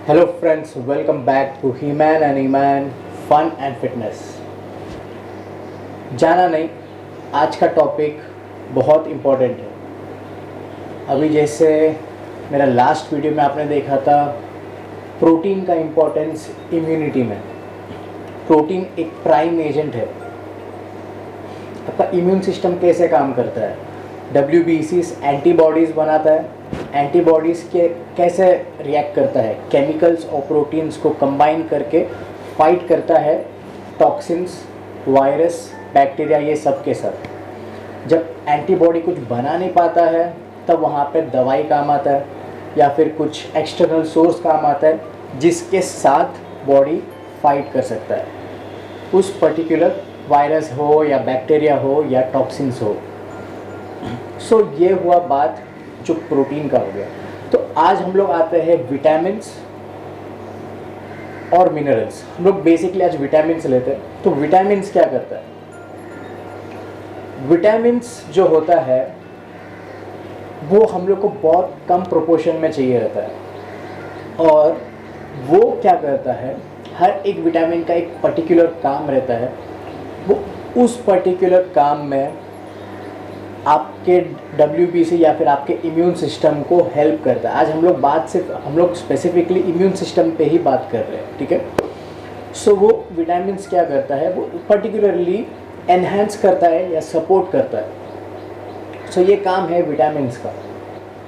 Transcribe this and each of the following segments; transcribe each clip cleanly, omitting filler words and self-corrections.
Hello friends, welcome back to He-Man and He-Man Fun and Fitness। जाना नहीं, आज का टॉपिक बहुत इम्पोर्टेंट है। अभी जैसे मेरा लास्ट वीडियो में आपने देखा था प्रोटीन का इम्पोर्टेंस इम्यूनिटी में। प्रोटीन एक प्राइम एजेंट है। आपका इम्यून सिस्टम कैसे काम करता है, WBCs एंटीबॉडीज़ बनाता है। एंटीबॉडीज़ के कैसे रिएक्ट करता है, केमिकल्स और प्रोटीन्स को कंबाइन करके फाइट करता है टॉक्सिन्स, वायरस, बैक्टीरिया, ये सब के सब। जब एंटीबॉडी कुछ बना नहीं पाता है तब वहाँ पे दवाई काम आता है या फिर कुछ एक्सटर्नल सोर्स काम आता है जिसके साथ बॉडी फाइट कर सकता है, उस पर्टिकुलर वायरस हो या बैक्टीरिया हो या टॉक्सिन्स हो। सो ये हुआ बात जो प्रोटीन का हो गया। तो आज हम लोग आते हैं विटामिन्स और मिनरल्स। हम लोग बेसिकली आज विटामिन्स लेते हैं। तो विटामिन्स क्या करता है? विटामिन्स जो होता है वो हम लोग को बहुत कम प्रोपोर्शन में चाहिए रहता है, और वो क्या करता है, हर एक विटामिन का एक पर्टिकुलर काम रहता है। वो उस पर्टिकुलर काम में आपके WBC या फिर आपके इम्यून सिस्टम को हेल्प करता है। आज हम लोग स्पेसिफिकली इम्यून सिस्टम पे ही बात कर रहे हैं, ठीक है। सो वो विटामिन्स क्या करता है, वो पर्टिकुलरली एनहांस करता है या सपोर्ट करता है। सो ये काम है विटामिन्स का।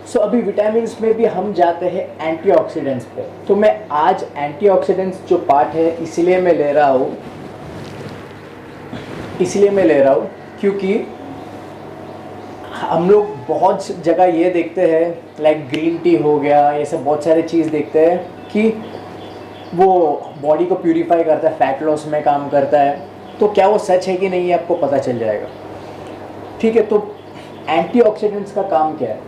सो अभी विटामिन्स में भी हम जाते हैं एंटीऑक्सीडेंट्स पे। तो मैं आज एंटीऑक्सीडेंट्स जो पार्ट है इसलिए मैं ले रहा हूँ क्योंकि हम लोग बहुत जगह ये देखते हैं, लाइक ग्रीन टी हो गया, ये सब बहुत सारे चीज़ देखते हैं कि वो बॉडी को प्यूरिफाई करता है, फैट लॉस में काम करता है। तो क्या वो सच है कि नहीं, आपको पता चल जाएगा, ठीक है। तो एंटीऑक्सीडेंट्स का काम क्या है?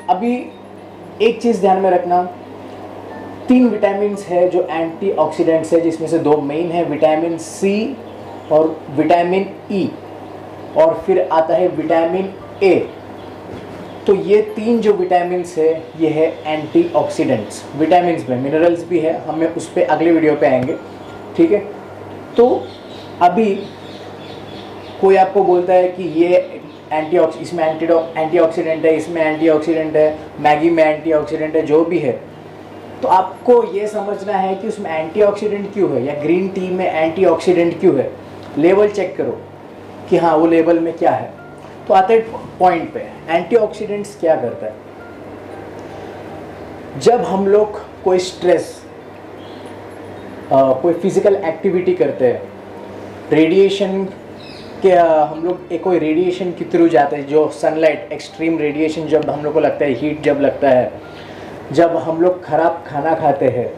अभी एक चीज़ ध्यान में रखना, 3 विटामिन्स है जो एंटीऑक्सीडेंट्स है, जिसमें से 2 मेन है, विटामिन सी और विटामिन ई, और फिर आता है विटामिन ए। तो ये 3 जो विटामिन्स है ये है एंटीऑक्सीडेंट्स। विटामिन्स में मिनरल्स भी है, हमें उस पर अगले वीडियो पे आएंगे, ठीक है। तो अभी कोई आपको बोलता है कि ये इसमें एंटीऑक्सीडेंट है, इसमें एंटीऑक्सीडेंट है, मैगी में एंटीऑक्सीडेंट है, जो भी है, तो आपको ये समझना है कि उसमें एंटीऑक्सीडेंट क्यों है या ग्रीन टी में एंटीऑक्सीडेंट क्यों है। लेवल चेक करो कि हाँ वो लेवल में क्या है। तो आते हैं पॉइंट पे, एंटीऑक्सीडेंट्स क्या करता है। जब हम लोग कोई स्ट्रेस, कोई फिजिकल एक्टिविटी करते हैं, रेडिएशन के हम लोग कोई रेडिएशन के थ्रू जाते हैं, जो सनलाइट, एक्सट्रीम रेडिएशन जब हम लोग को लगता है, हीट जब लगता है, जब हम लोग खराब खाना खाते हैं,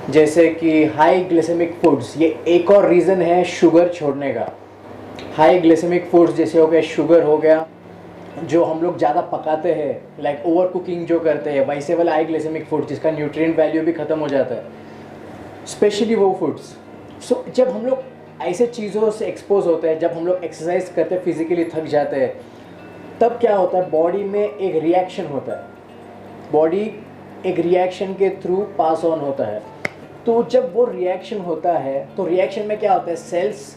जैसे कि हाई ग्लिसेमिक फूड्स, ये एक और रीज़न है शुगर छोड़ने का। हाई ग्लिसेमिक फूड्स जैसे हो गया, शुगर हो गया, जो हम लोग ज़्यादा पकाते हैं, लाइक ओवर कुकिंग जो करते हैं, वैसे वाला हाई ग्लिसेमिक फूड जिसका न्यूट्रिएंट वैल्यू भी ख़त्म हो जाता है, स्पेशली वो फूड्स। सो जब हम लोग ऐसे चीज़ों से एक्सपोज होते हैं, जब हम लोग एक्सरसाइज करते हैं, फिजिकली थक जाते हैं, तब क्या होता है, बॉडी में एक रिएक्शन होता है, बॉडी एक रिएक्शन के थ्रू पास ऑन होता है। तो जब वो रिएक्शन होता है तो रिएक्शन में क्या होता है, सेल्स,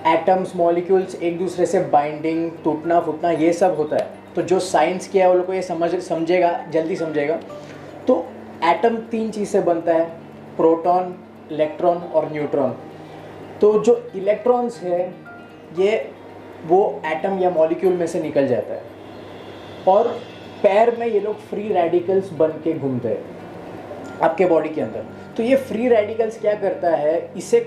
एटम्स, मॉलिक्यूल्स एक दूसरे से बाइंडिंग, टूटना फूटना, ये सब होता है। तो जो साइंस किया है वो लोग को ये समझेगा, जल्दी समझेगा। तो एटम 3 चीज़ से बनता है, प्रोटॉन, इलेक्ट्रॉन और न्यूट्रॉन। तो जो इलेक्ट्रॉन्स है ये वो एटम या मॉलिक्यूल में से निकल जाता है, और पैर में ये लोग फ्री रेडिकल्स बन के घूमते हैं आपके बॉडी के अंदर। तो ये फ्री रेडिकल्स क्या करता है, इसे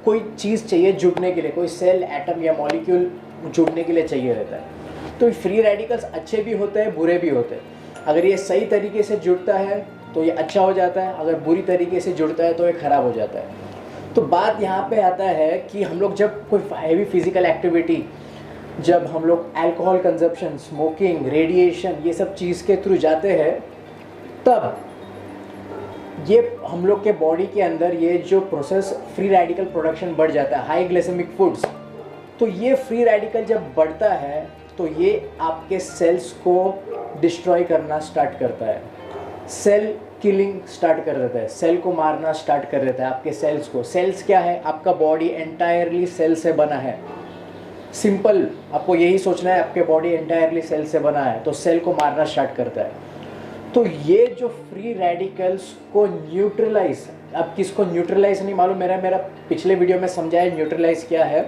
कोई चीज़ चाहिए जुड़ने के लिए, कोई सेल, एटम या मॉलिक्यूल जुड़ने के लिए चाहिए रहता है। तो फ्री रेडिकल्स अच्छे भी होते हैं, बुरे भी होते हैं। अगर ये सही तरीके से जुड़ता है तो ये अच्छा हो जाता है, अगर बुरी तरीके से जुड़ता है तो ये ख़राब हो जाता है। तो बात यहाँ पे आता है कि हम लोग जब कोई हैवी फिजिकल एक्टिविटी, जब हम लोग अल्कोहल कंजप्शन, स्मोकिंग, रेडिएशन, ये सब चीज़ के थ्रू जाते हैं, तब ये हम लोग के बॉडी के अंदर ये जो प्रोसेस, फ्री रेडिकल प्रोडक्शन बढ़ जाता है, हाई ग्लिसेमिक फूड्स। तो ये फ्री रेडिकल जब बढ़ता है तो ये आपके सेल्स को डिस्ट्रॉय करना स्टार्ट करता है, सेल किलिंग स्टार्ट कर देता है, सेल को मारना स्टार्ट कर देता है, आपके सेल्स को। सेल्स क्या है? आपका बॉडी एंटायरली सेल से बना है। सिंपल, आपको यही सोचना है, आपके बॉडी एंटायरली सेल से बना है, तो सेल को मारना स्टार्ट करता है। तो ये जो फ्री रेडिकल्स को न्यूट्रलाइज, अब किसको न्यूट्रलाइज नहीं मालूम, मेरा पिछले वीडियो में समझाया न्यूट्रलाइज क्या है,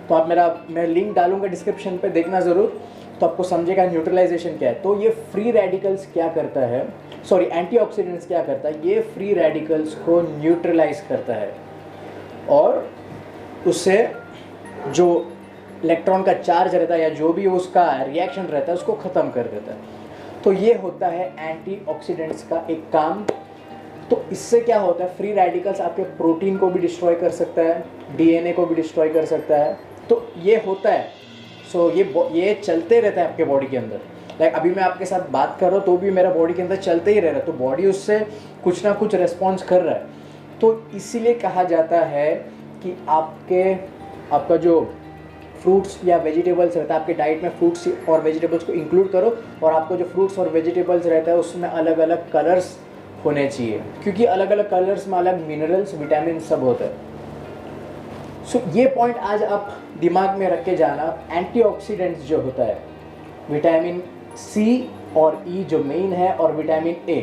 तो आप मैं लिंक डालूंगा डिस्क्रिप्शन पे, देखना ज़रूर, तो आपको समझेगा न्यूट्रलाइजेशन क्या है। तो ये फ्री रेडिकल्स क्या करता है, सॉरी एंटीऑक्सीडेंट्स क्या करता है, ये फ्री रेडिकल्स को न्यूट्रलाइज करता है और उससे जो इलेक्ट्रॉन का चार्ज रहता है या जो भी उसका रिएक्शन रहता है उसको ख़त्म कर देता है। तो ये होता है एंटीऑक्सीडेंट्स का एक काम। तो इससे क्या होता है, फ्री रेडिकल्स आपके प्रोटीन को भी डिस्ट्रॉय कर सकता है, डीएनए को भी डिस्ट्रॉय कर सकता है। तो ये होता है, सो ये चलते रहता है आपके बॉडी के अंदर। लाइक अभी मैं आपके साथ बात कर रहा हूँ तो भी मेरा बॉडी के अंदर चलते ही रह रहा है, तो बॉडी उससे कुछ ना कुछ रेस्पॉन्स कर रहा है। तो इसीलिए कहा जाता है कि आपका जो फ्रूट्स या वेजिटेबल्स रहता है, आपके डाइट में फ्रूट्स और वेजिटेबल्स को इंक्लूड करो, और आपको जो फ्रूट्स और वेजिटेबल्स रहता है उसमें अलग अलग कलर्स होने चाहिए, क्योंकि अलग अलग कलर्स में अलग मिनरल्स, विटामिन सब होता है। सो ये पॉइंट आज आप दिमाग में रख के जाना। एंटीऑक्सीडेंट्स जो होता है, विटामिन सी और ई जो मेन है, और विटामिन ए,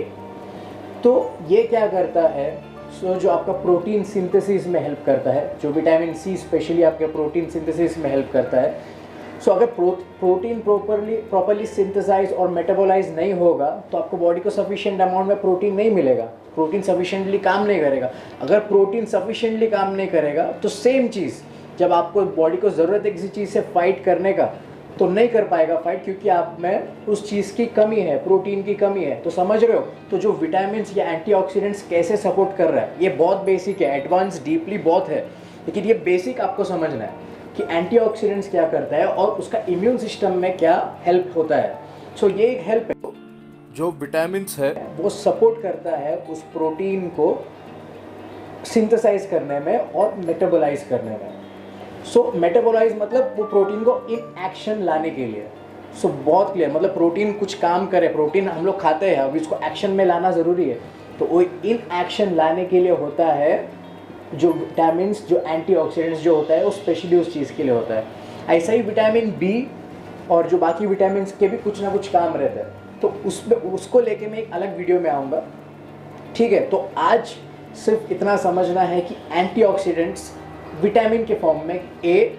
तो ये क्या करता है, जो आपका प्रोटीन सिंथेसिस में हेल्प करता है, जो विटामिन सी स्पेशली आपके प्रोटीन सिंथेसिस में हेल्प करता है। अगर प्रोटीन प्रॉपर्ली सिंथेसाइज और मेटाबोलाइज नहीं होगा तो आपको बॉडी को सफिशिएंट अमाउंट में प्रोटीन नहीं मिलेगा, प्रोटीन सफिशिएंटली काम नहीं करेगा। अगर प्रोटीन सफिशिएंटली काम नहीं करेगा तो सेम चीज़, जब आपको बॉडी को ज़रूरत है किसी चीज़ से फाइट करने का, तो नहीं कर पाएगा फाइट, क्योंकि आप में उस चीज़ की कमी है, प्रोटीन की कमी है। तो समझ रहे हो, तो जो विटामिन या एंटीऑक्सीडेंट्स कैसे सपोर्ट कर रहा है, ये बहुत बेसिक है, एडवांस डीपली बहुत है, लेकिन ये बेसिक आपको समझना है कि एंटीऑक्सीडेंट्स क्या करता है और उसका इम्यून सिस्टम में क्या हेल्प होता है। सो ये एक हेल्प है, जो विटामिन्स है वो सपोर्ट करता है उस प्रोटीन को सिंथेसाइज करने में और मेटाबोलाइज करने में। सो मेटाबोलाइज मतलब वो प्रोटीन को इन एक्शन लाने के लिए। सो बहुत क्लियर, मतलब प्रोटीन कुछ काम करे, प्रोटीन हम लोग खाते हैं, अब इसको एक्शन में लाना ज़रूरी है, तो वो इन एक्शन लाने के लिए होता है जो विटामिन्स, जो एंटीऑक्सीडेंट्स जो होता है वो स्पेशली उस चीज़ के लिए होता है। ऐसा ही विटामिन बी और जो बाकी विटामिन्स के भी कुछ ना कुछ काम रहता है, तो उसको लेके मैं एक अलग वीडियो में आऊँगा, ठीक है। तो आज सिर्फ इतना समझना है कि एंटीऑक्सीडेंट्स विटामिन के फॉर्म में ए,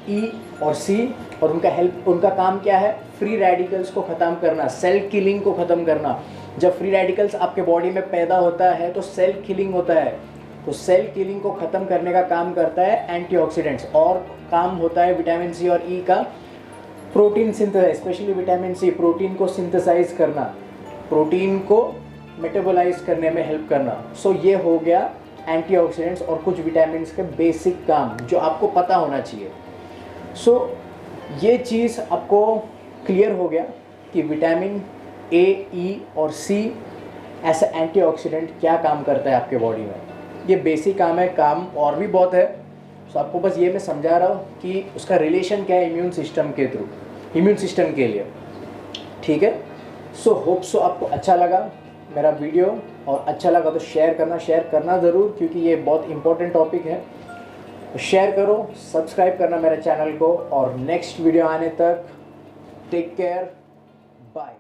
ई और सी, और उनका काम क्या है, फ्री रेडिकल्स को ख़त्म करना, सेल किलिंग को ख़त्म करना। जब फ्री रेडिकल्स आपके बॉडी में पैदा होता है तो सेल किलिंग होता है, तो सेल किलिंग को ख़त्म करने का काम करता है एंटीऑक्सीडेंट्स, और काम होता है विटामिन सी और ई का protein synthesise, specially vitamin C protein को सिंथेसाइज करना, प्रोटीन को मेटाबोलाइज करने में हेल्प करना। सो ये हो गया एंटीऑक्सीडेंट्स और कुछ विटामिन के बेसिक काम जो आपको पता होना चाहिए। सो ये चीज़ आपको क्लियर हो गया कि विटामिन ए, ई और सी ऐसा एंटीऑक्सीडेंट क्या काम करता है आपके बॉडी में। ये बेसिक काम है, काम और भी बहुत है। सो आपको बस ये मैं समझा रहा हूँ कि उसका रिलेशन क्या है इम्यून सिस्टम के थ्रू, इम्यून सिस्टम के लिए, ठीक है। सो होप सो आपको अच्छा लगा मेरा वीडियो, और अच्छा लगा तो शेयर करना ज़रूर, क्योंकि ये बहुत इंपॉर्टेंट टॉपिक है। शेयर करो, सब्सक्राइब करना मेरे चैनल को, और नेक्स्ट वीडियो आने तक टेक केयर, बाय।